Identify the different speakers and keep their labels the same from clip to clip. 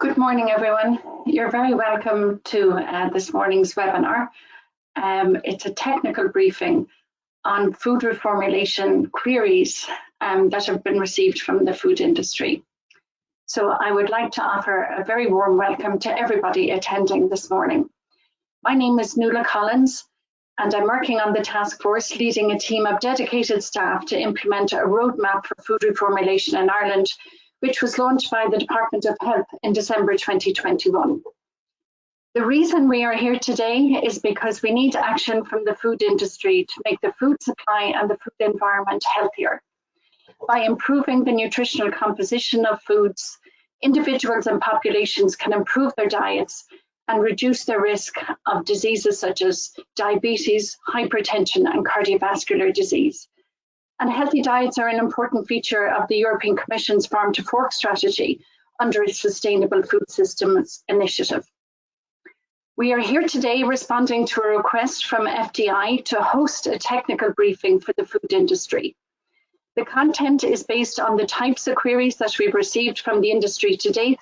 Speaker 1: Good morning, everyone. You're very welcome to this morning's webinar. It's a technical briefing on food reformulation queries that have been received from the food industry. So I would like to offer a very warm welcome to everybody attending this morning. My name is Nuala Collins, and I'm working on the task force leading a team of dedicated staff to implement a roadmap for food reformulation in Ireland, which was launched by the Department of Health in December 2021. The reason we are here today is because we need action from the food industry to make the food supply and the food environment healthier. By improving the nutritional composition of foods, individuals and populations can improve their diets and reduce their risk of diseases such as diabetes, hypertension, and cardiovascular disease. And healthy diets are an important feature of the European Commission's Farm to Fork strategy under its Sustainable Food Systems initiative. We are here today responding to a request from FDI to host a technical briefing for the food industry. The content is based on the types of queries that we've received from the industry to date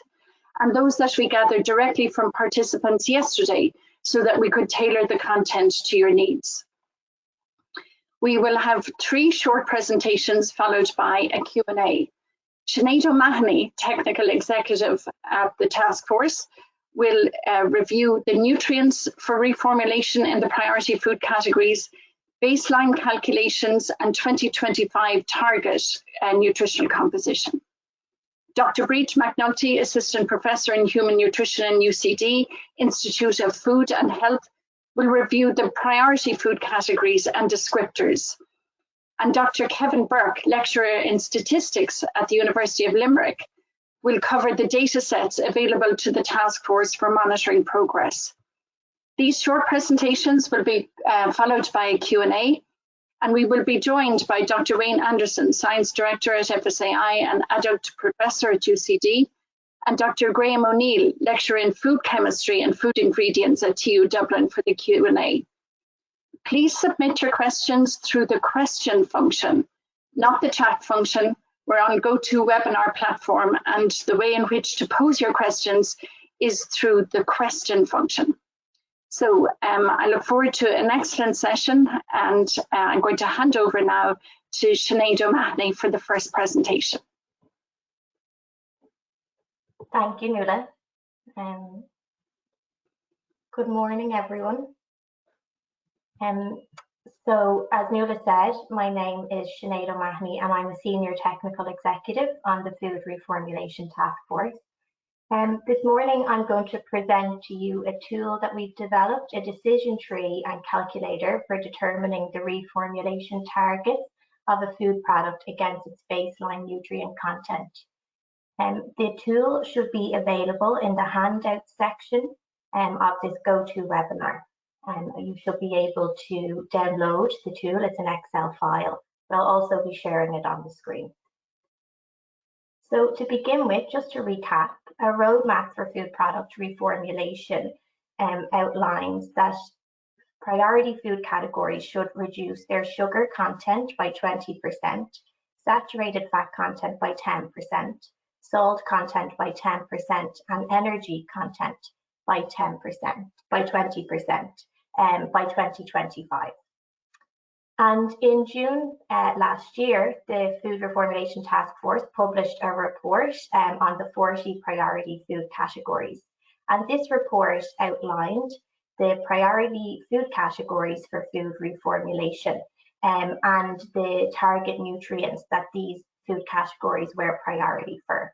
Speaker 1: and those that we gathered directly from participants yesterday so that we could tailor the content to your needs. We will have 3 short presentations followed by a Q&A. Sinead O'Mahony, Technical Executive at the Task Force, will review the nutrients for reformulation in the priority food categories, baseline calculations, and 2025 target nutritional composition. Dr. Breige McNulty, Assistant Professor in Human Nutrition in UCD, Institute of Food and Health, will review the priority food categories and descriptors. And Dr. Kevin Burke, lecturer in statistics at the University of Limerick, will cover the data sets available to the task force for monitoring progress. These short presentations will be followed by a Q&A, and we will be joined by Dr. Wayne Anderson, Science Director at FSAI and Adjunct Professor at UCD, and Dr. Graham O'Neill, lecturer in food chemistry and food ingredients at TU Dublin for the Q&A. Please submit your questions through the question function, not the chat function. We're on GoToWebinar platform, and the way in which to pose your questions is through the question function. So I look forward to an excellent session, and I'm going to hand over now to Sinead O'Mahony for the first presentation.
Speaker 2: Thank you, Nuala. Good morning, everyone. So, as Nuala said, my name is Sinead O'Mahony, and I'm a Senior Technical Executive on the Food Reformulation Task Force. This morning, I'm going to present to you a tool that we've developed, a decision tree and calculator for determining the reformulation targets of a food product against its baseline nutrient content. The tool should be available in the handout section of this GoToWebinar. You should be able to download the tool. It's an Excel file, but I'll also be sharing it on the screen. So to begin with, just to recap, a roadmap for food product reformulation outlines that priority food categories should reduce their sugar content by 20%, saturated fat content by 10%, salt content by 10%, and energy content by 20% by 2025. And in June last year, the Food Reformulation Task Force published a report on the 40 priority food categories. And this report outlined the priority food categories for food reformulation and the target nutrients that these food categories were priority for.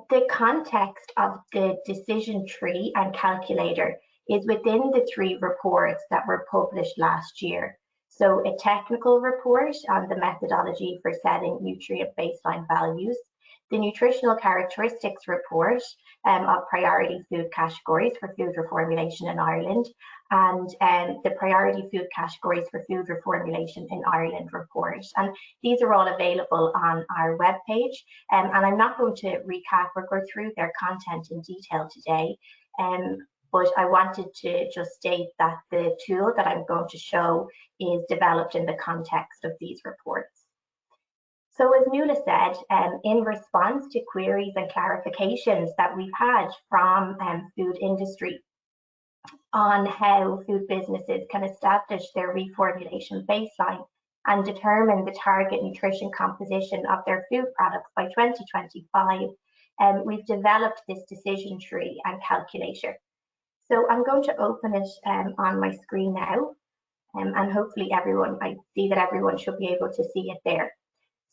Speaker 2: The context of the decision tree and calculator is within the 3 reports that were published last year. So a technical report on the methodology for setting nutrient baseline values, the nutritional characteristics report of priority food categories for food reformulation in Ireland, and the priority food categories for food reformulation in Ireland report. And these are all available on our webpage. And I'm not going to recap or go through their content in detail today. But I wanted to just state that the tool that I'm going to show is developed in the context of these reports. So as Nuala said, in response to queries and clarifications that we've had from food industry on how food businesses can establish their reformulation baseline and determine the target nutrition composition of their food products by 2025, we've developed this decision tree and calculator. So I'm going to open it on my screen now, and hopefully I see that everyone should be able to see it there.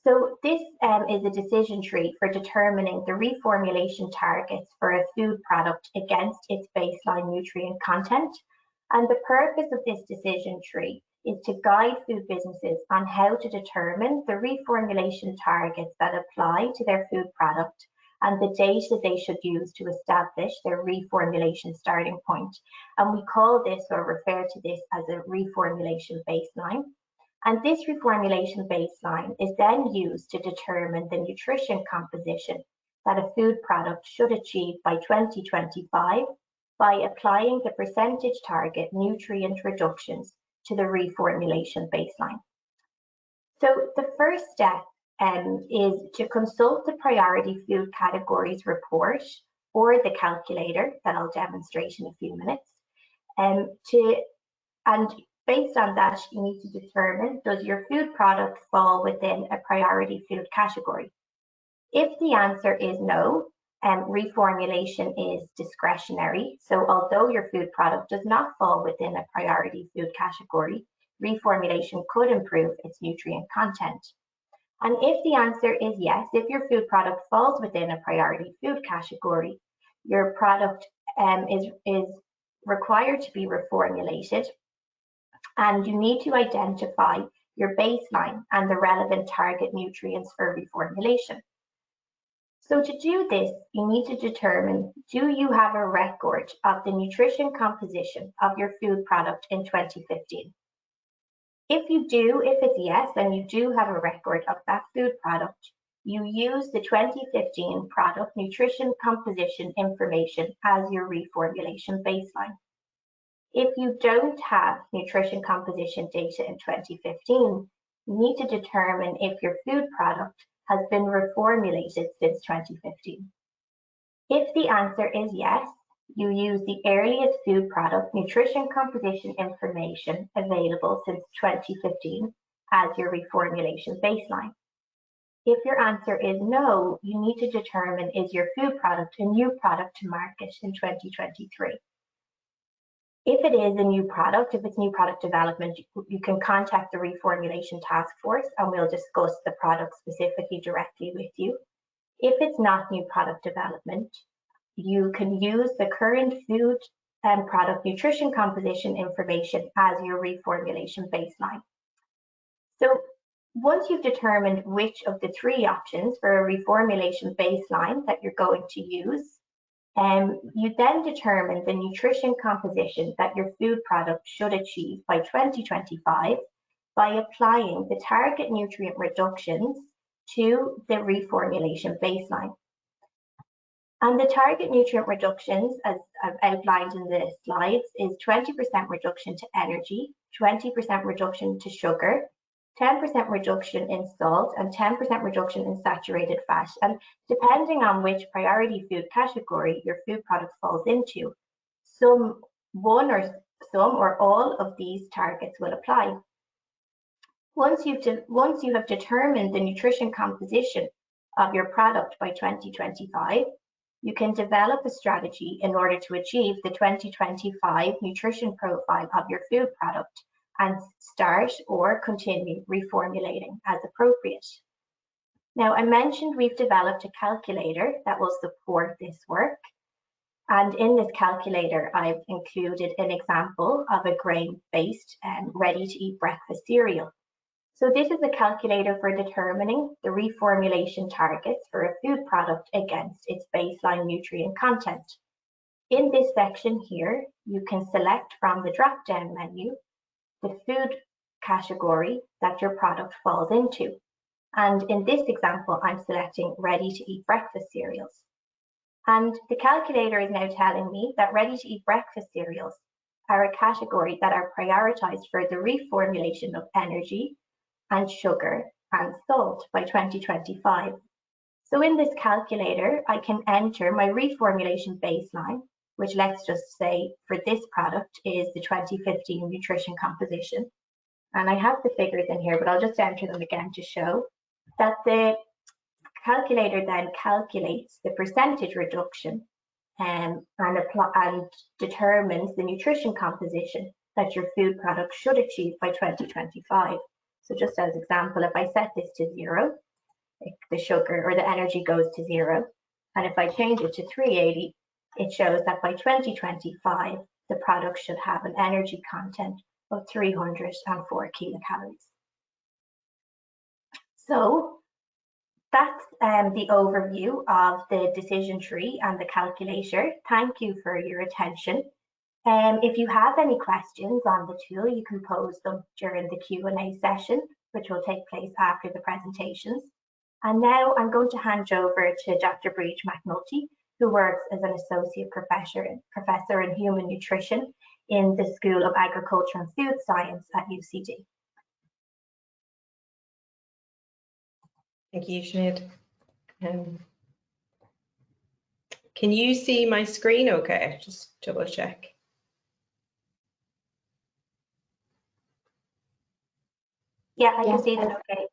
Speaker 2: So this is a decision tree for determining the reformulation targets for a food product against its baseline nutrient content. And the purpose of this decision tree is to guide food businesses on how to determine the reformulation targets that apply to their food product and the data they should use to establish their reformulation starting point. And we call this, or refer to this, as a reformulation baseline. And this reformulation baseline is then used to determine the nutrition composition that a food product should achieve by 2025 by applying the percentage target nutrient reductions to the reformulation baseline. So the first step is to consult the priority food categories report, or the calculator that I'll demonstrate in a few minutes. And based on that, you need to determine, does your food product fall within a priority food category? If the answer is no, reformulation is discretionary. So although your food product does not fall within a priority food category, reformulation could improve its nutrient content. And if the answer is yes, if your food product falls within a priority food category, your product is required to be reformulated, and you need to identify your baseline and the relevant target nutrients for reformulation. So to do this, you need to determine, do you have a record of the nutrition composition of your food product in 2015? If you do, if it's yes, then you do have a record of that food product, you use the 2015 product nutrition composition information as your reformulation baseline. If you don't have nutrition composition data in 2015, you need to determine if your food product has been reformulated since 2015. If the answer is yes, you use the earliest food product nutrition composition information available since 2015 as your reformulation baseline. If your answer is no, you need to determine, is your food product a new product to market in 2023? If it is a new product, if it's new product development, you can contact the Reformulation Task Force and we'll discuss the product specifically directly with you. If it's not new product development, you can use the current food and product nutrition composition information as your reformulation baseline. So once you've determined which of the three options for a reformulation baseline that you're going to use, you then determine the nutrition composition that your food product should achieve by 2025 by applying the target nutrient reductions to the reformulation baseline. And the target nutrient reductions, as I've outlined in the slides, is 20% reduction to energy, 20% reduction to sugar, 10% reduction in salt, and 10% reduction in saturated fat. And depending on which priority food category your food product falls into, one or all of these targets will apply. Once you have determined the nutrition composition of your product by 2025, you can develop a strategy in order to achieve the 2025 nutrition profile of your food product and start or continue reformulating as appropriate. Now, I mentioned we've developed a calculator that will support this work. And in this calculator, I've included an example of a grain-based and ready-to-eat breakfast cereal. So this is a calculator for determining the reformulation targets for a food product against its baseline nutrient content. In this section here, you can select from the drop-down menu the food category that your product falls into. And in this example, I'm selecting ready-to-eat breakfast cereals. And the calculator is now telling me that ready-to-eat breakfast cereals are a category that are prioritized for the reformulation of energy and sugar and salt by 2025. So in this calculator, I can enter my reformulation baseline, which let's just say for this product is the 2015 nutrition composition. And I have the figures in here, but I'll just enter them again to show that the calculator then calculates the percentage reduction and determines the nutrition composition that your food product should achieve by 2025. So just as example, if I set this to 0, the sugar or the energy goes to 0. And if I change it to 380, it shows that by 2025, the product should have an energy content of 304 kilocalories. So that's the overview of the decision tree and the calculator. Thank you for your attention. If you have any questions on the tool, you can pose them during the Q&A session, which will take place after the presentations. And now I'm going to hand over to Dr. Breige McNulty, who works as an associate professor in human nutrition in the School of Agriculture and Food Science at UCD.
Speaker 3: Thank you, Sinead. Can you see my screen okay? Just double check.
Speaker 2: Yeah, I can see that okay.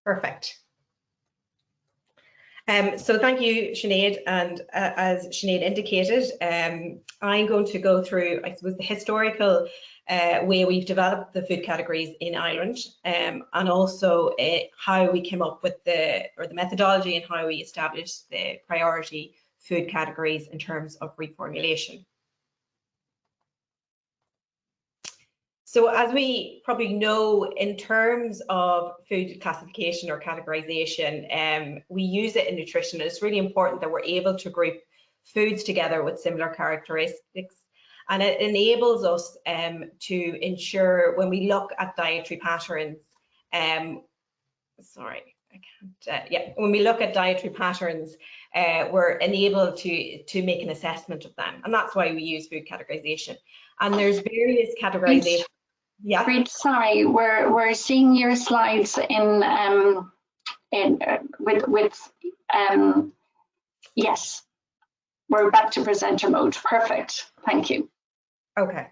Speaker 3: Perfect. So thank you, Sinead, and as Sinead indicated, I'm going to go through, I suppose, the historical way we've developed the food categories in Ireland, and also how we came up with the methodology and how we established the priority food categories in terms of reformulation. So as we probably know, in terms of food classification or categorization, we use it in nutrition. It's really important that we're able to group foods together with similar characteristics. And it enables us to ensure when we look at dietary patterns, when we look at dietary patterns, we're enabled to make an assessment of them. And that's why we use food categorization. And there's various categorizations. Yeah.
Speaker 1: Breige, sorry, we're seeing your slides yes, we're back to presenter mode. Perfect. Thank you.
Speaker 3: Okay.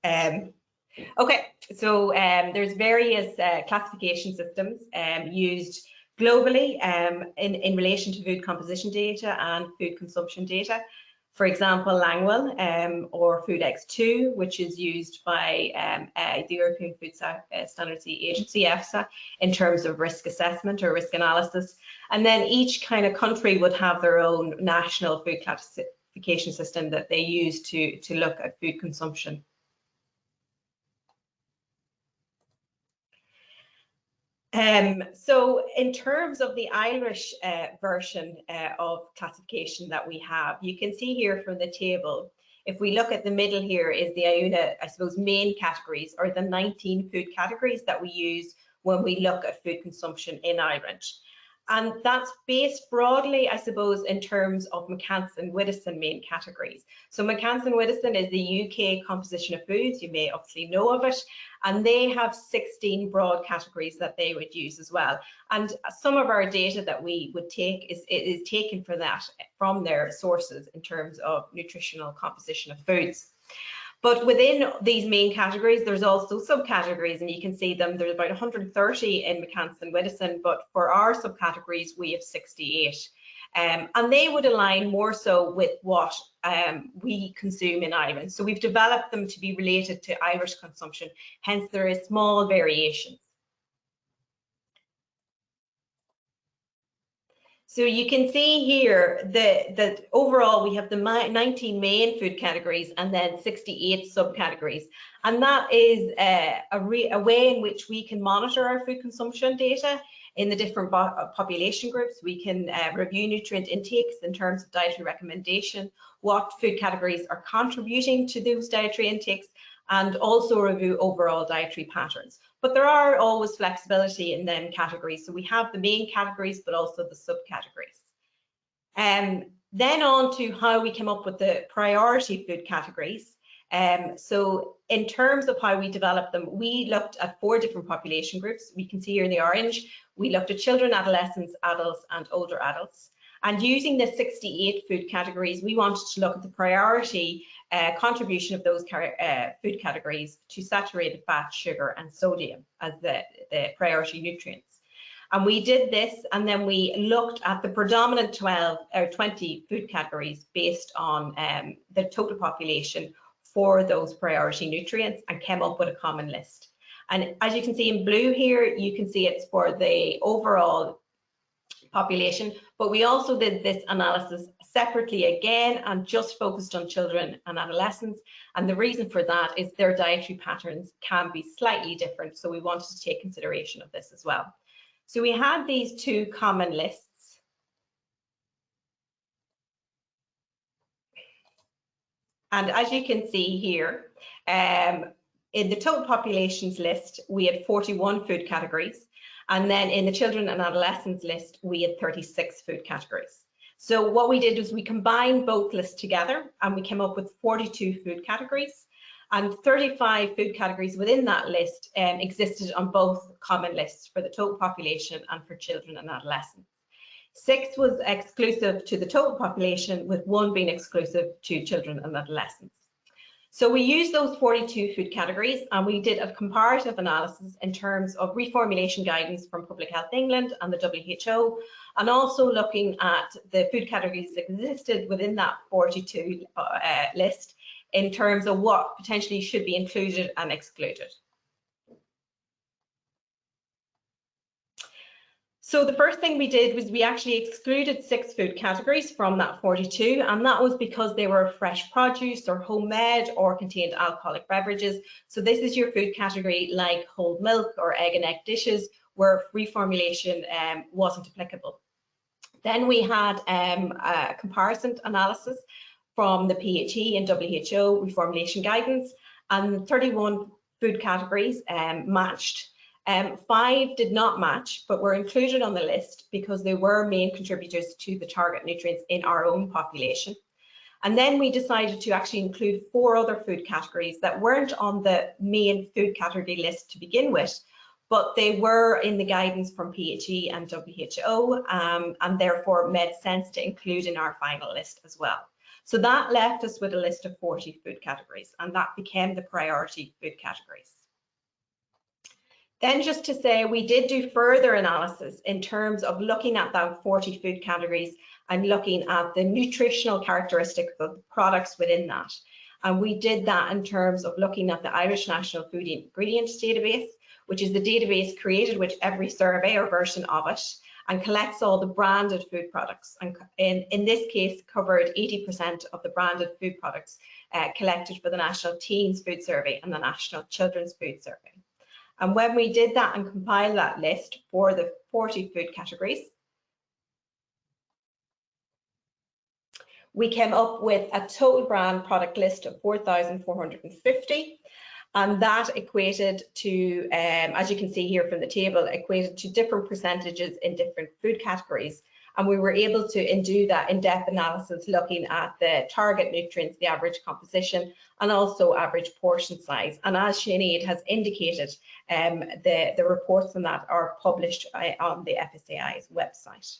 Speaker 3: Okay. So there's various classification systems used globally in relation to food composition data and food consumption data. For example, Langwell or Food X2, which is used by the European Food Standards Agency, EFSA, in terms of risk assessment or risk analysis. And then each kind of country would have their own national food classification system that they use to look at food consumption. So in terms of the Irish version of classification that we have, you can see here from the table, if we look at the middle here is the IUNA, I suppose, main categories or the 19 food categories that we use when we look at food consumption in Ireland. And that's based broadly, I suppose, in terms of McCann-Whittinson main categories. So McCann-Whittinson is the UK composition of foods, you may obviously know of it, and they have 16 broad categories that they would use as well. And some of our data that we would take is taken from their sources in terms of nutritional composition of foods. But within these main categories, there's also subcategories, and you can see them. There's about 130 in McCann-Whittinson, but for our subcategories, we have 68. And they would align more so with what we consume in Ireland. So we've developed them to be related to Irish consumption, hence there is small variations. So you can see here that overall we have the 19 main food categories and then 68 subcategories. And that is a way in which we can monitor our food consumption data in the different population groups. We can review nutrient intakes in terms of dietary recommendation, what food categories are contributing to those dietary intakes, and also review overall dietary patterns. But there are always flexibility in them categories. So we have the main categories, but also the subcategories. Then on to how we came up with the priority food categories. So in terms of how we developed them, we looked at 4 different population groups. We can see here in the orange, we looked at children, adolescents, adults, and older adults. And using the 68 food categories, we wanted to look at the priority contribution of those food categories to saturated fat, sugar, and sodium as the priority nutrients. And we did this, and then we looked at the predominant 20 food categories based on the total population for those priority nutrients and came up with a common list. And as you can see in blue here, you can see it's for the overall population, but we also did this analysis separately again and just focused on children and adolescents. And the reason for that is their dietary patterns can be slightly different, so we wanted to take consideration of this as well. So we had these 2 common lists. And as you can see here, in the total populations list, we had 41 food categories. And then in the children and adolescents list, we had 36 food categories. So what we did was we combined both lists together and we came up with 42 food categories. And 35 food categories within that list existed on both common lists for the total population and for children and adolescents. 6 was exclusive to the total population, with 1 being exclusive to children and adolescents. So we used those 42 food categories and we did a comparative analysis in terms of reformulation guidance from Public Health England and the WHO, and also looking at the food categories that existed within that 42 list in terms of what potentially should be included and excluded. So the first thing we did was we actually excluded 6 food categories from that 42, and that was because they were fresh produce or homemade or contained alcoholic beverages. So this is your food category like whole milk or egg and egg dishes, where reformulation wasn't applicable. Then we had a comparison analysis from the PHE and WHO reformulation guidance, and 31 food categories matched. 5 did not match, but were included on the list because they were main contributors to the target nutrients in our own population. And then we decided to actually include 4 other food categories that weren't on the main food category list to begin with, but they were in the guidance from PHE and WHO, and therefore made sense to include in our final list as well. So that left us with a list of 40 food categories, and that became the priority food categories. Then just to say, we did do further analysis in terms of looking at that 40 food categories and looking at the nutritional characteristics of the products within that. And we did that in terms of looking at the Irish National Food Ingredients Database, which is the database created with every survey or version of it, and collects all the branded food products. And in this case, covered 80% of the branded food products collected for the National Teens Food Survey and the National Children's Food Survey. And when we did that and compiled that list for the 40 food categories, we came up with a total brand product list of 4,450. And that equated to, as you can see here from the table, equated to different percentages in different food categories. And we were able to do that in-depth analysis looking at the target nutrients, the average composition, and also average portion size. And as Sinead has indicated, the reports on that are published on the FSAI's website.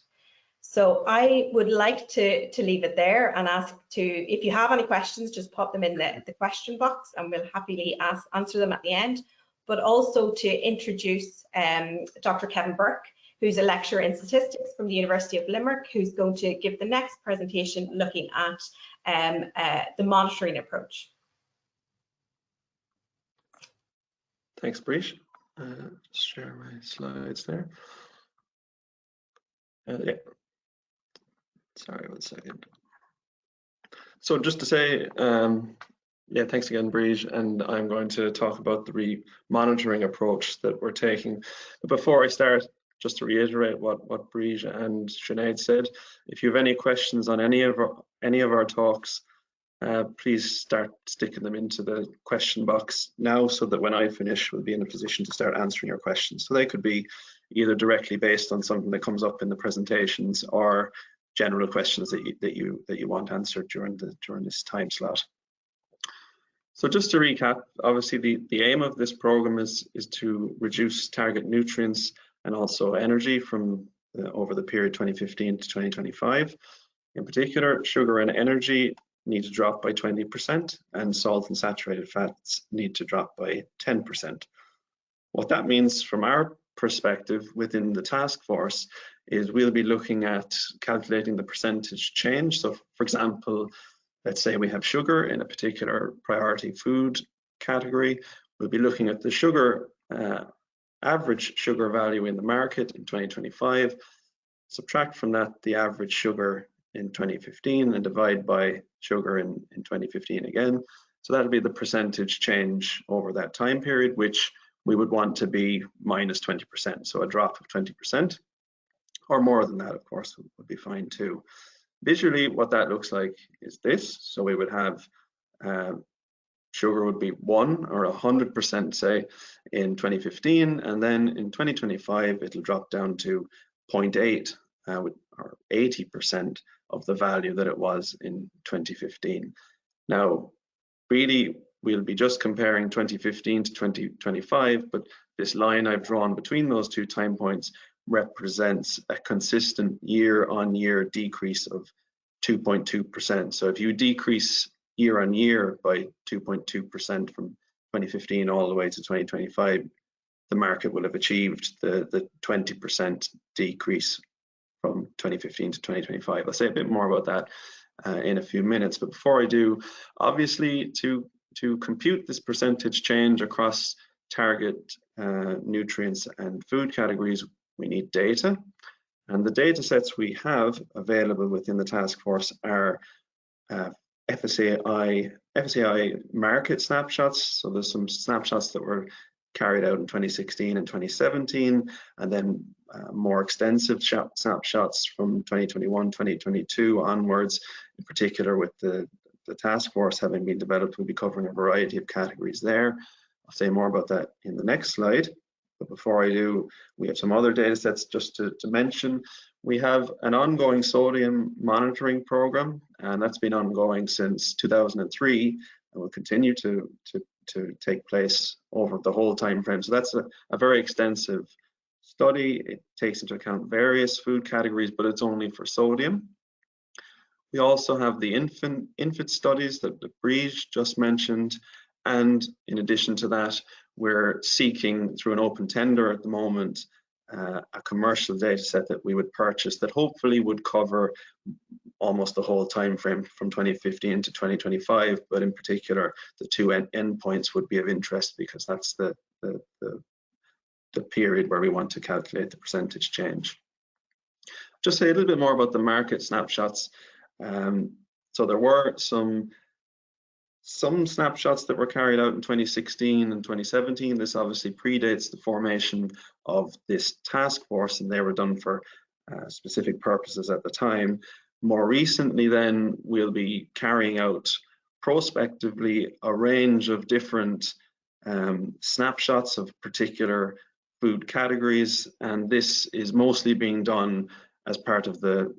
Speaker 3: So I would like to leave it there and ask if you have any questions, just pop them in the question box and we'll happily answer them at the end. But also to introduce Dr. Kevin Burke, who's a lecturer in statistics from the University of Limerick, who's going to give the next presentation looking at the monitoring approach.
Speaker 4: Thanks, Breige. Share my slides there. Yeah. Sorry, 1 second. So just to say, yeah, thanks again, Breige, and I'm going to talk about the monitoring approach that we're taking. But before I start, just to reiterate what Breige and Sinead said, if you have any questions on any of our talks, please start sticking them into the question box now, so that when I finish, we'll be in a position to start answering your questions. So they could be either directly based on something that comes up in the presentations, or general questions that you want answered during this time slot. So just to recap, obviously the aim of this program is to reduce target nutrients and also energy from over the period 2015 to 2025. In particular, sugar and energy need to drop by 20%, and salt and saturated fats need to drop by 10%. What that means from our perspective within the task force is we'll be looking at calculating the percentage change. So for example, let's say we have sugar in a particular priority food category. We'll be looking at the sugar, average sugar value in the market in 2025, subtract from that the average sugar in 2015 and divide by sugar in 2015 again. So that'll be the percentage change over that time period, which we would want to be minus 20%. So a drop of 20% or more than that, of course, would be fine too. Visually, what that looks like is this. So we would have sugar would be 1 or 100%, say, in 2015, and then in 2025, it'll drop down to 0.8 or 80% of the value that it was in 2015. Now, really, we'll be just comparing 2015 to 2025, but this line I've drawn between those two time points represents a consistent year-on-year decrease of 2.2%. So if you decrease year-on-year by 2.2% from 2015 all the way to 2025, the market will have achieved the 20% decrease from 2015 to 2025. I'll say a bit more about that in a few minutes, but before I do, obviously to compute this percentage change across target nutrients and food categories, we need data. And the data sets we have available within the task force are FSAI market snapshots. So there's some snapshots that were carried out in 2016 and 2017, and then more extensive snapshots from 2021, 2022 onwards, in particular with the task force having been developed. We'll be covering a variety of categories there. I'll say more about that in the next slide. But before I do, we have some other data sets just to mention. We have an ongoing sodium monitoring program, and that's been ongoing since 2003 and will continue to take place over the whole time frame. So that's a very extensive study. It takes into account various food categories, but it's only for sodium. We also have the infant studies that Breige just mentioned. And in addition to that, we're seeking through an open tender at the moment a commercial data set that we would purchase that hopefully would cover almost the whole time frame from 2015 to 2025, but in particular the two endpoints would be of interest because that's the period where we want to calculate the percentage change. Just say a little bit more about the market snapshots. So there were some snapshots that were carried out in 2016 and 2017. This obviously predates the formation of this task force, and they were done for specific purposes at the time. More recently then, we'll be carrying out prospectively a range of different snapshots of particular food categories, and this is mostly being done as part of the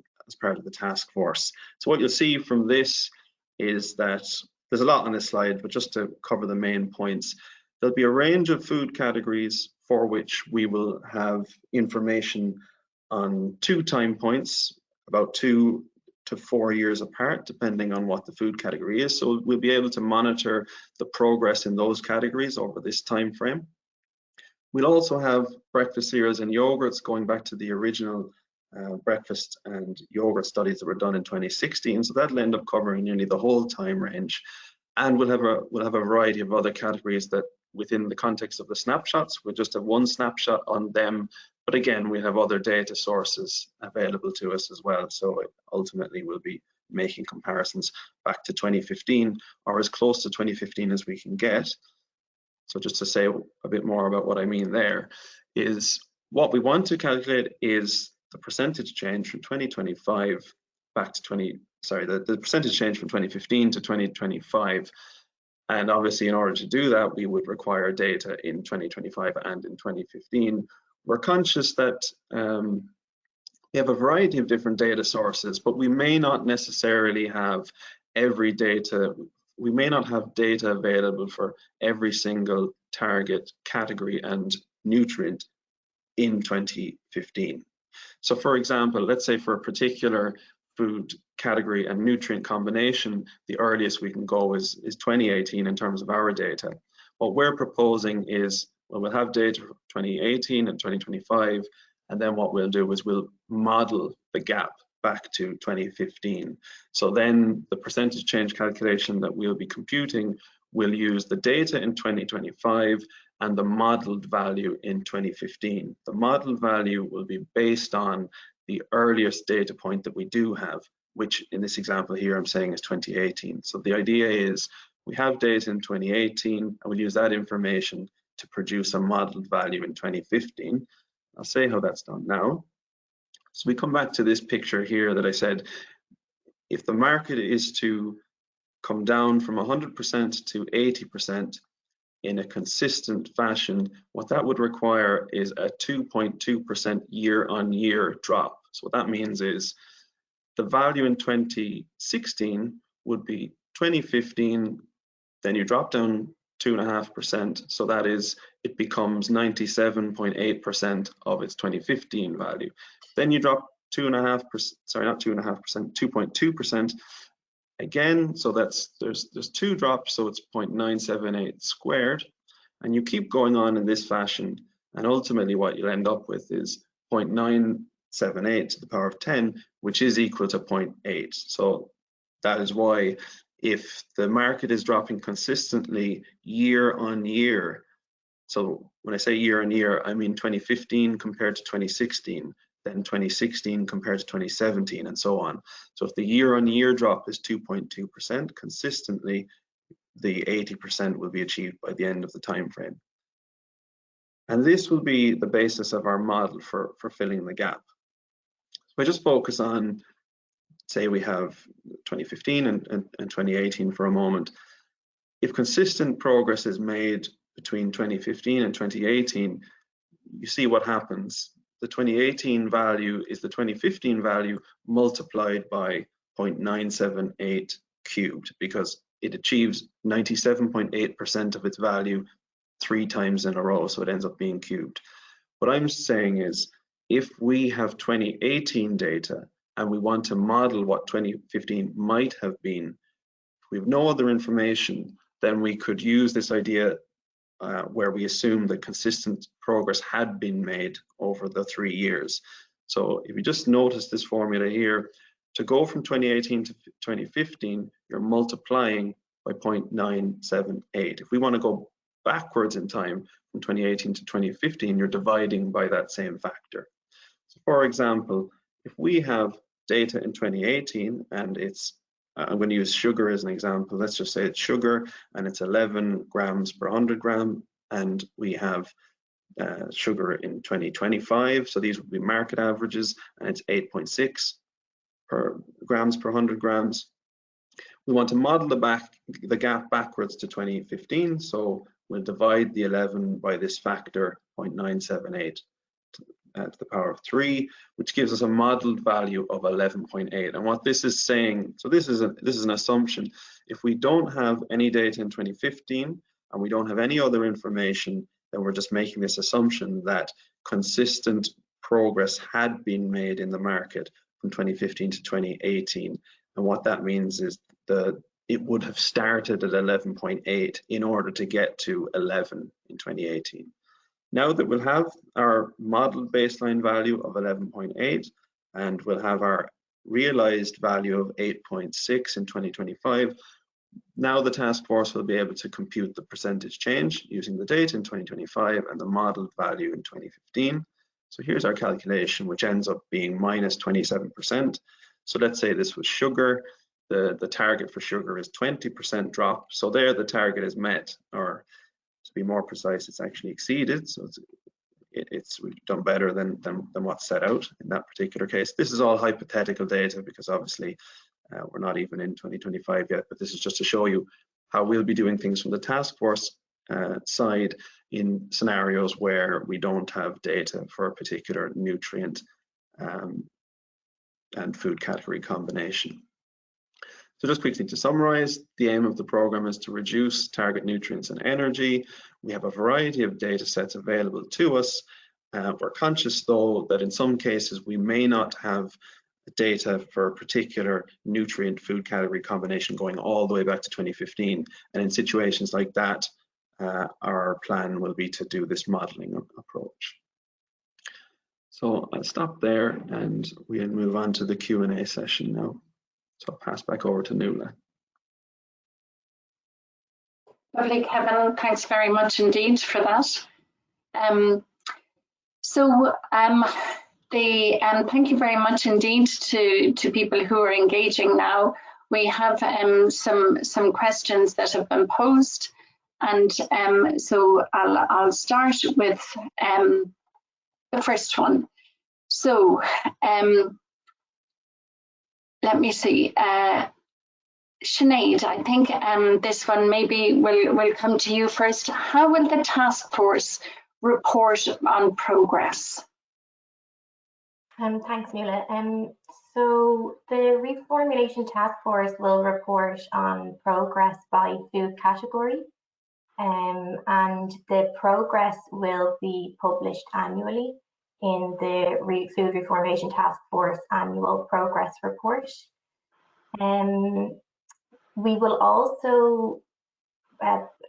Speaker 4: task force. So what you'll see from this is that there's a lot on this slide, but just to cover the main points, there'll be a range of food categories for which we will have information on 2 time points, about 2 to 4 years apart, depending on what the food category is. So we'll be able to monitor the progress in those categories over this time frame. We'll also have breakfast cereals and yogurts going back to the original breakfast and yogurt studies that were done in 2016. So that'll end up covering nearly the whole time range. And we'll have a variety of other categories that within the context of the snapshots, we'll just have one snapshot on them. But again, we have other data sources available to us as well. So ultimately we'll be making comparisons back to 2015 or as close to 2015 as we can get. So just to say a bit more about what I mean there is what we want to calculate is the percentage change from 2025 back to the percentage change from 2015 to 2025. And obviously in order to do that, we would require data in 2025 and in 2015. We're conscious that we have a variety of different data sources, but we may not necessarily have every data we may not have data available for every single target category and nutrient in 2015. So for example, let's say for a particular food category and nutrient combination, the earliest we can go is 2018 in terms of our data. What we're proposing is, well, we'll have data for 2018 and 2025, and then what we'll do is we'll model the gap back to 2015. So then the percentage change calculation that we'll be computing will use the data in 2025 and the modeled value in 2015. The modeled value will be based on the earliest data point that we do have, which in this example here I'm saying is 2018. So the idea is we have data in 2018 and we'll use that information to produce a modeled value in 2015. I'll say how that's done now. So we come back to this picture here that I said, if the market is to come down from 100% to 80% in a consistent fashion, what that would require is a 2.2% year-on-year drop. So what that means is the value in 2016 would be 2015, then you drop down 2.5%, so that is, it becomes 97.8% of its 2015 value. Then you drop 2.5%, sorry, not 2.5%, 2.2% again, so that's there's two drops, so it's 0.978 squared, and you keep going on in this fashion, and ultimately what you'll end up with is 0.978 to the power of 10, which is equal to 0.8. So that is why if the market is dropping consistently year on year, so when I say year on year, I mean 2015 compared to 2016, then 2016 compared to 2017, and so on. So if the year on year drop is 2.2% consistently, the 80% will be achieved by the end of the time frame. And this will be the basis of our model for filling the gap. So I just focus on, say we have 2015 and 2018 for a moment. If consistent progress is made between 2015 and 2018, you see what happens. The 2018 value is the 2015 value multiplied by 0.978 cubed, because it achieves 97.8% of its value 3 times in a row, so it ends up being cubed. What I'm saying is, if we have 2018 data and we want to model what 2015 might have been, if we have no other information, then we could use this idea where we assume that consistent progress had been made over the 3 years. So if you just notice this formula here, to go from 2018 to 2015, you're multiplying by 0.978. If we want to go backwards in time from 2018 to 2015, you're dividing by that same factor. So for example, if we have data in 2018 and it's I'm going to use sugar as an example. Let's just say it's sugar and it's 11 grams per 100 gram, and we have sugar in 2025. So these would be market averages, and it's 8.6 grams per 100 grams. We want to model the gap backwards to 2015. So we'll divide the 11 by this factor 0.978. To the power of 3, which gives us a modeled value of 11.8. And what this is saying, so this is an assumption. If we don't have any data in 2015 and we don't have any other information, then we're just making this assumption that consistent progress had been made in the market from 2015 to 2018. And what that means is it would have started at 11.8 in order to get to 11 in 2018. Now that we'll have our modeled baseline value of 11.8 and we'll have our realized value of 8.6 in 2025, now the task force will be able to compute the percentage change using the data in 2025 and the modeled value in 2015. So here's our calculation, which ends up being minus 27%. So let's say this was sugar. The target for sugar is 20% drop. So there the target is met, or to be more precise, it's actually exceeded. So we've done better than what's set out in that particular case. This is all hypothetical data because obviously we're not even in 2025 yet, but this is just to show you how we'll be doing things from the task force side in scenarios where we don't have data for a particular nutrient and food category combination. So just quickly to summarize, the aim of the programme is to reduce target nutrients and energy. We have a variety of data sets available to us. We're conscious though that in some cases we may not have data for a particular nutrient food category combination going all the way back to 2015. And in situations like that, our plan will be to do this modelling approach. So I'll stop there and we'll move on to the Q&A session now. So I'll pass back over to Nuala.
Speaker 1: Lovely, Kevin. Thanks very much indeed for that. Thank you very much indeed to people who are engaging now. We have some questions that have been posed, and so I'll start with the first one. So let me see. Sinead, I think this one maybe will come to you first. How will the task force report on progress?
Speaker 2: Thanks, Nuala. So the Reformulation Task Force will report on progress by food category, and the progress will be published annually in the Food Reformulation Task Force Annual Progress Report. We will also,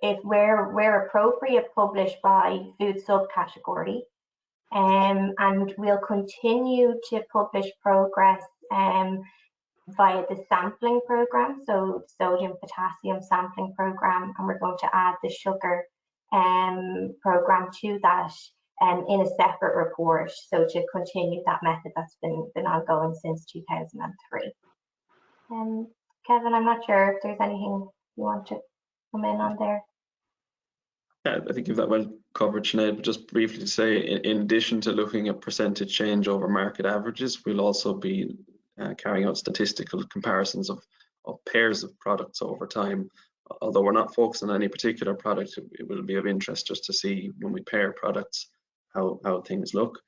Speaker 2: if where appropriate, publish by food subcategory, and we'll continue to publish progress via the sampling program, so sodium potassium sampling program, and we're going to add the sugar program to that in a separate report, so to continue that method that's been ongoing since 2003. Kevin, I'm not sure if there's anything you want to come in on there.
Speaker 4: Yeah, I think you've that well covered, Sinead, but just briefly to say, in addition to looking at percentage change over market averages, we'll also be carrying out statistical comparisons of pairs of products over time. Although we're not focused on any particular product, it will be of interest just to see when we pair products how things look.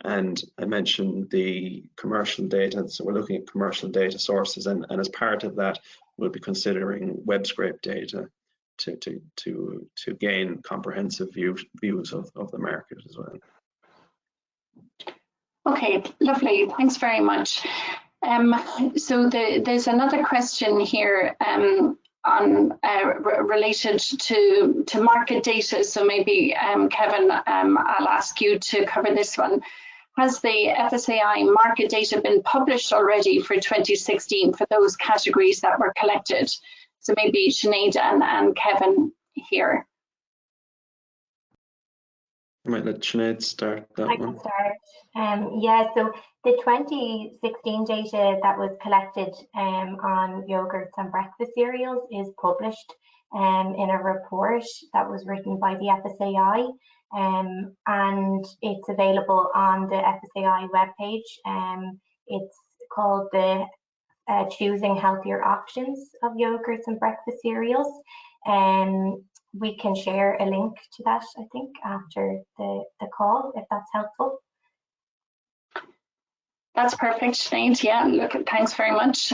Speaker 4: And I mentioned the commercial data, so we're looking at commercial data sources, and as part of that, we'll be considering web scrape data to gain comprehensive views of the market as well.
Speaker 1: Okay, lovely. Thanks very much. So there's another question here related to market data. So maybe Kevin, I'll ask you to cover this one. Has the FSAI market data been published already for 2016 for those categories that were collected? So maybe Sinead and Kevin here.
Speaker 4: I might let Sinead start that one.
Speaker 2: I can start. Yeah, so the 2016 data that was collected on yogurts and breakfast cereals is published in a report that was written by the FSAI, and it's available on the FSAI webpage. It's called the Choosing Healthier Options of Yogurts and Breakfast Cereals. We can share a link to that, I think, after the call, if that's helpful.
Speaker 1: That's perfect, Sinead. Yeah, look, thanks very much.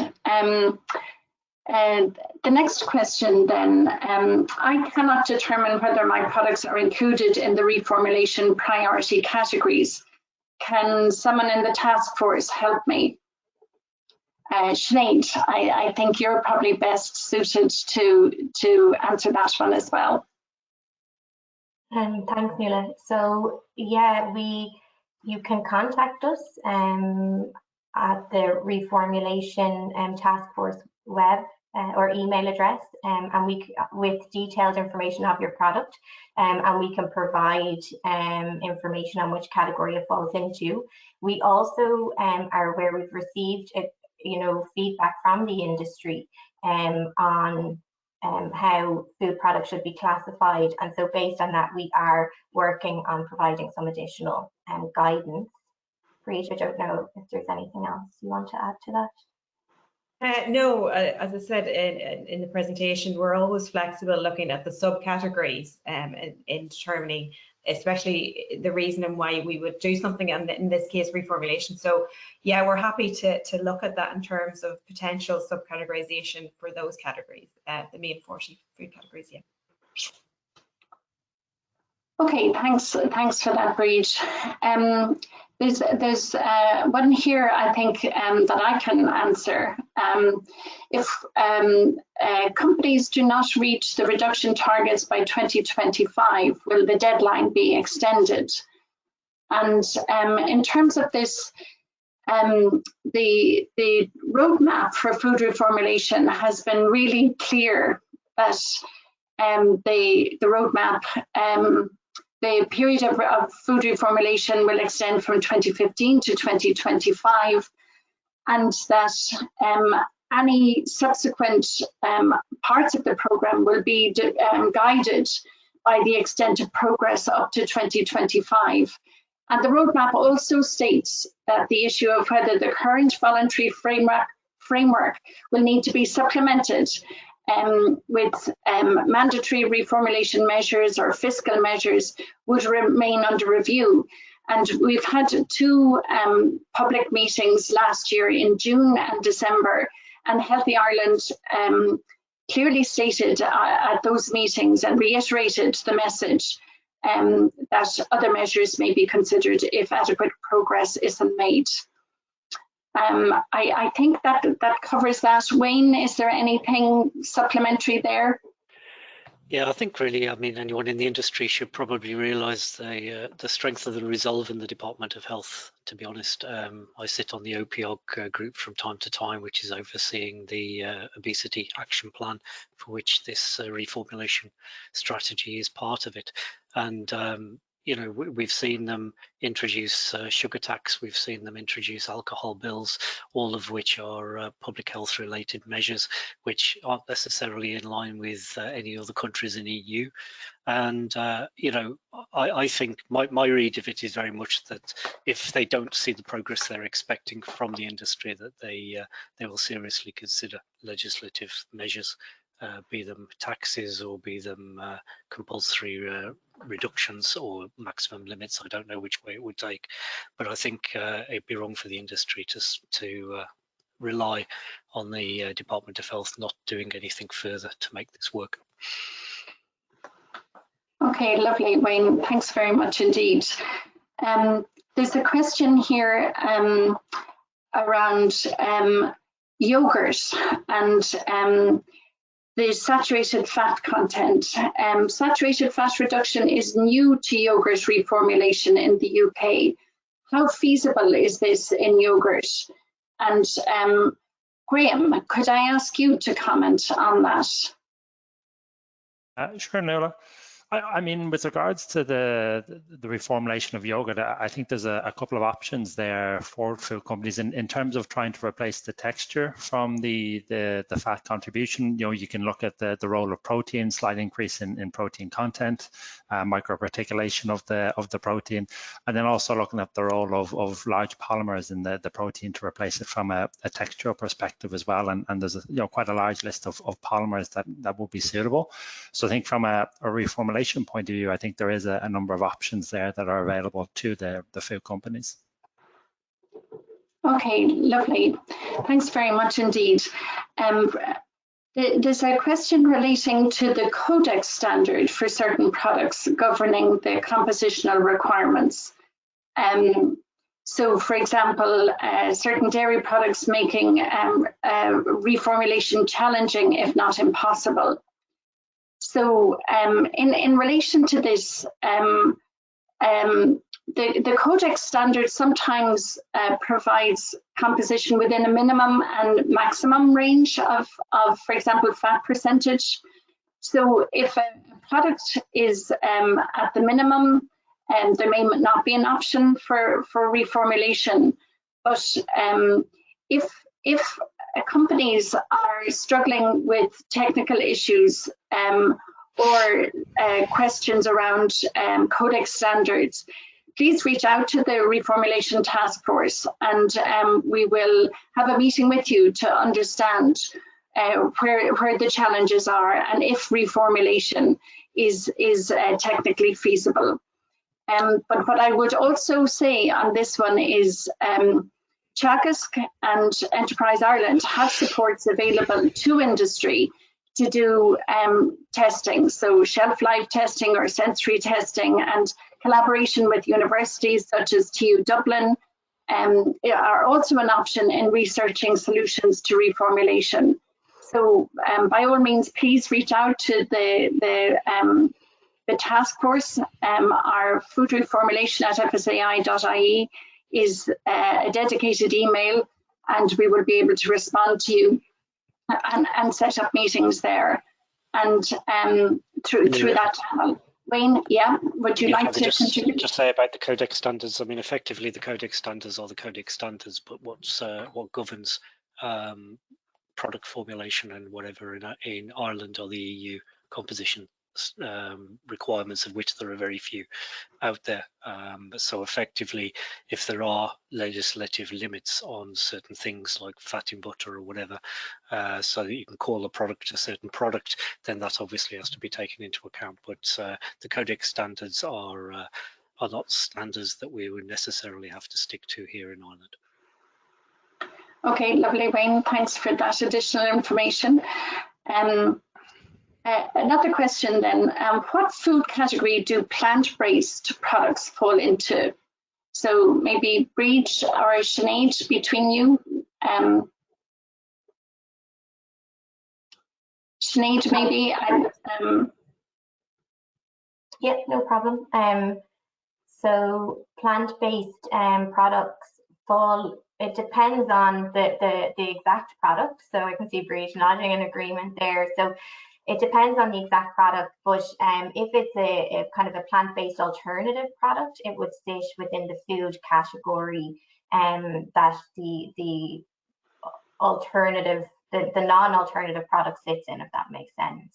Speaker 1: The next question then, I cannot determine whether my products are included in the reformulation priority categories. Can someone in the task force help me? Sinead, I think you're probably best suited to answer that one as well.
Speaker 2: Thanks, Nuala. So yeah, you can contact us at the Reformulation Task Force web or email address, and with detailed information of your product, and we can provide information on which category it falls into. We also are where we've received feedback from the industry on how food products should be classified, and so based on that we are working on providing some additional guidance. Breige, I don't know if there's anything else you want to add to that.
Speaker 3: No, as I said in the presentation, we're always flexible looking at the subcategories in determining especially the reason why we would do something, and in this case reformulation. So yeah, we're happy to look at that in terms of potential subcategorization for those categories, the main 40 food categories. Yeah.
Speaker 1: Okay, thanks for that, Breige. There's one here, I think, that I can answer. If companies do not reach the reduction targets by 2025, will the deadline be extended? And in terms of this, the roadmap for food reformulation has been really clear that the roadmap, the period of food reformulation will extend from 2015 to 2025, and that any subsequent parts of the programme will be guided by the extent of progress up to 2025. And the roadmap also states that the issue of whether the current voluntary framework will need to be supplemented with mandatory reformulation measures or fiscal measures would remain under review. And we've had two public meetings last year in June and December, and Healthy Ireland clearly stated at those meetings and reiterated the message that other measures may be considered if adequate progress isn't made. I think that covers that. Wayne, is there anything supplementary there?
Speaker 5: Yeah, I think really, I mean, anyone in the industry should probably realise the strength of the resolve in the Department of Health, to be honest. I sit on the OPOG group from time to time, which is overseeing the obesity action plan, for which this reformulation strategy is part of it. And you know, we've seen them introduce sugar tax, we've seen them introduce alcohol bills, all of which are public health related measures, which aren't necessarily in line with any other countries in EU. And you know, I think my read of it is very much that if they don't see the progress they're expecting from the industry, that they will seriously consider legislative measures, be them taxes or be them compulsory reductions or maximum limits. I don't know which way it would take, but I think it'd be wrong for the industry to rely on the Department of Health not doing anything further to make this work.
Speaker 1: Okay, lovely, Wayne. Thanks very much indeed. There's a question here around yogurt and the saturated fat content. Saturated fat reduction is new to yogurt reformulation in the UK. How feasible is this in yogurt? And Graham, could I ask you to comment on that?
Speaker 6: Sure, Nuala. I mean, with regards to the reformulation of yogurt, I think there's a couple of options there for food companies in terms of trying to replace the texture from the fat contribution. You know, you can look at the role of protein, slight increase in protein content, microparticulation of the protein, and then also looking at the role of large polymers in the protein to replace it from a textural perspective as well. And there's quite a large list of polymers that will be suitable. So I think from a reformulation point of view, I think there is a number of options there that are available to the food companies.
Speaker 1: Okay, lovely. Thanks very much indeed. There's a question relating to the Codex standard for certain products governing the compositional requirements. So, for example, certain dairy products making reformulation challenging, if not impossible. So in relation to this, the Codex standard sometimes provides composition within a minimum and maximum range of, for example, fat percentage. So if a product is at the minimum, there may not be an option for reformulation. But if companies are struggling with technical issues or questions around Codex standards, please reach out to the Reformulation Task Force, and we will have a meeting with you to understand where the challenges are and if reformulation is technically feasible. But what I would also say on this one is Teagasc and Enterprise Ireland have supports available to industry to do testing, so shelf life testing or sensory testing, and collaboration with universities such as TU Dublin are also an option in researching solutions to reformulation. So by all means, please reach out to the task force. Our food reformulation at FSAI.ie is a dedicated email, and we will be able to respond to you and set up meetings there. And through that channel. Wayne, yeah, would you like to contribute?
Speaker 5: Just say about the Codex standards. I mean, effectively, the Codex standards are the Codex standards, but what governs product formulation and whatever in Ireland or the EU composition requirements, of which there are very few out there. So effectively, if there are legislative limits on certain things like fat in butter or whatever, so that you can call a product a certain product, then that obviously has to be taken into account. But the Codex standards are not standards that we would necessarily have to stick to here in Ireland.
Speaker 1: Okay, lovely, Wayne. Thanks for that additional information. Another question then, what food category do plant-based products fall into? So maybe Breige or Sinead, between you. Sinead, maybe.
Speaker 2: Yeah, no problem. So plant-based products fall, it depends on the exact product. So I can see Breige nodding in agreement there. So it depends on the exact product, but if it's a kind of a plant-based alternative product, it would sit within the food category that the alternative, the non-alternative product sits in, if that makes sense.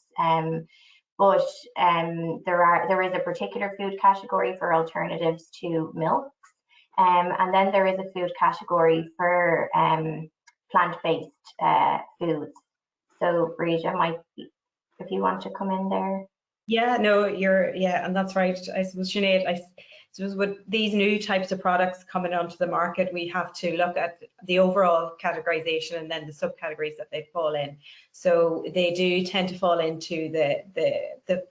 Speaker 2: But there is a particular food category for alternatives to milks, and then there is a food category for plant-based foods. So Breige, might, if you want to come in there.
Speaker 3: Yeah, no, and that's right. I suppose, Sinead, I suppose with these new types of products coming onto the market, we have to look at the overall categorization and then the subcategories that they fall in. So they do tend to fall into the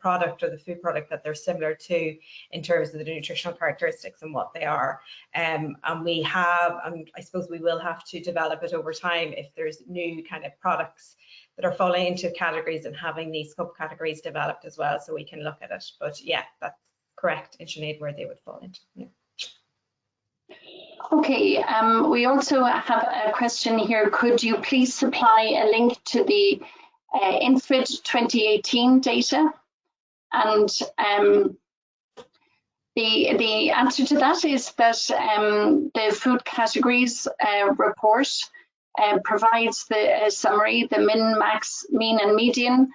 Speaker 3: product or the food product that they're similar to in terms of the nutritional characteristics and what they are. And we have, and I suppose we will have to develop it over time if there's new kind of products that are falling into categories and having these subcategories developed as well, so we can look at it. But yeah, that's correct in Sinead where they would fall into. Yeah.
Speaker 1: Okay, we also have a question here. Could you please supply a link to the INFID 2018 data? And the answer to that is that the food categories report provides the summary, the min, max, mean and median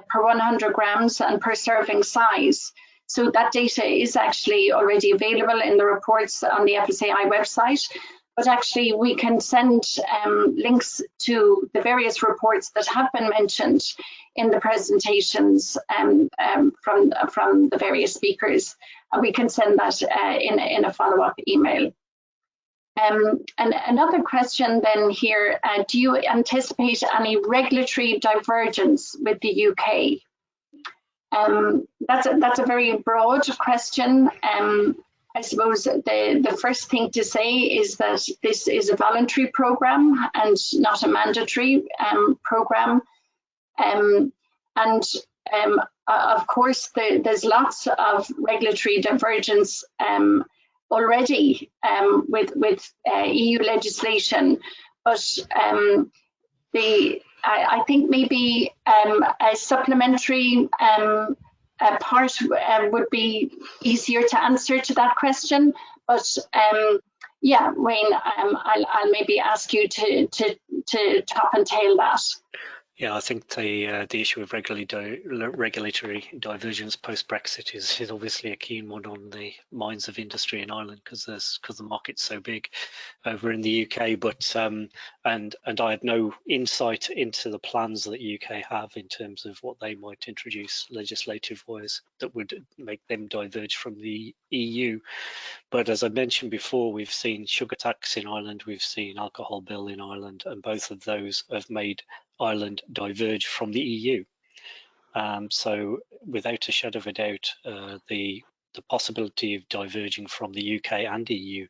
Speaker 1: per 100 grams and per serving size. So that data is actually already available in the reports on the FSAI website, but actually we can send links to the various reports that have been mentioned in the presentations from the various speakers, and we can send that in a follow-up email. And another question then here, do you anticipate any regulatory divergence with the UK? That's a very broad question. I suppose the first thing to say is that this is a voluntary program and not a mandatory program. Of course, there's lots of regulatory divergence already with EU legislation, but I think maybe a supplementary part would be easier to answer to that question. But yeah, Wayne, I'll maybe ask you to top and tail that.
Speaker 5: Yeah, I think the issue of regulatory divergence post-Brexit is obviously a keen one on the minds of industry in Ireland because the market's so big over in the UK. But and I had no insight into the plans that UK have in terms of what they might introduce legislative-wise that would make them diverge from the EU. But as I mentioned before, we've seen sugar tax in Ireland, we've seen alcohol bill in Ireland, and both of those have made Ireland diverge from the EU. So without a shadow of a doubt, the possibility of diverging from the UK and EU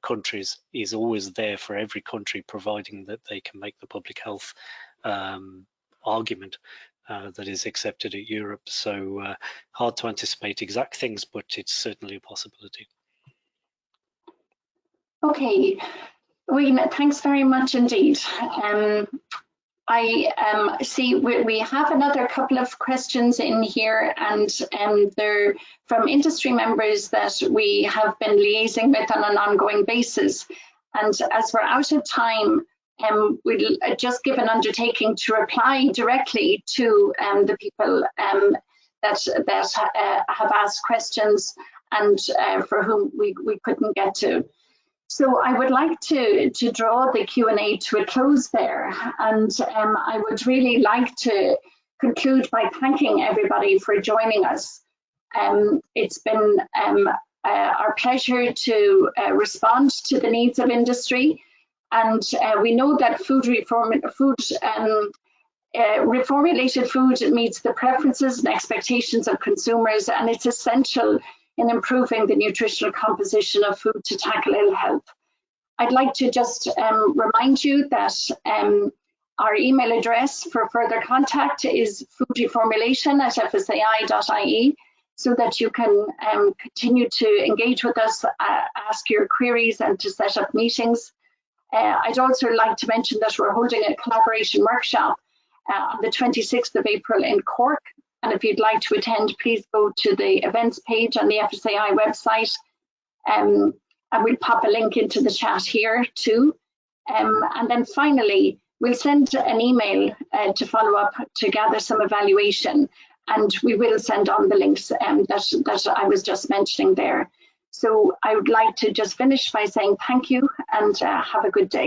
Speaker 5: countries is always there for every country, providing that they can make the public health argument that is accepted at Europe. So hard to anticipate exact things, but it's certainly a possibility.
Speaker 1: Okay, Rena, thanks very much indeed. I see we have another couple of questions in here, and they're from industry members that we have been liaising with on an ongoing basis. And as we're out of time, we'll just give an undertaking to reply directly to the people that have asked questions and for whom we couldn't get to. So I would like to draw the Q&A to a close there, and I would really like to conclude by thanking everybody for joining us. It's been our pleasure to respond to the needs of industry, and we know that reformulated food meets the preferences and expectations of consumers, and it's essential in improving the nutritional composition of food to tackle ill health. I'd like to just remind you that our email address for further contact is foodreformulation@fsai.ie, so that you can continue to engage with us, ask your queries, and to set up meetings. I'd also like to mention that we're holding a collaboration workshop on the 26th of April in Cork. And if you'd like to attend, please go to the events page on the FSAI website. And we'll pop a link into the chat here too. And then finally, we'll send an email to follow up to gather some evaluation. And we will send on the links that I was just mentioning there. So I would like to just finish by saying thank you and have a good day.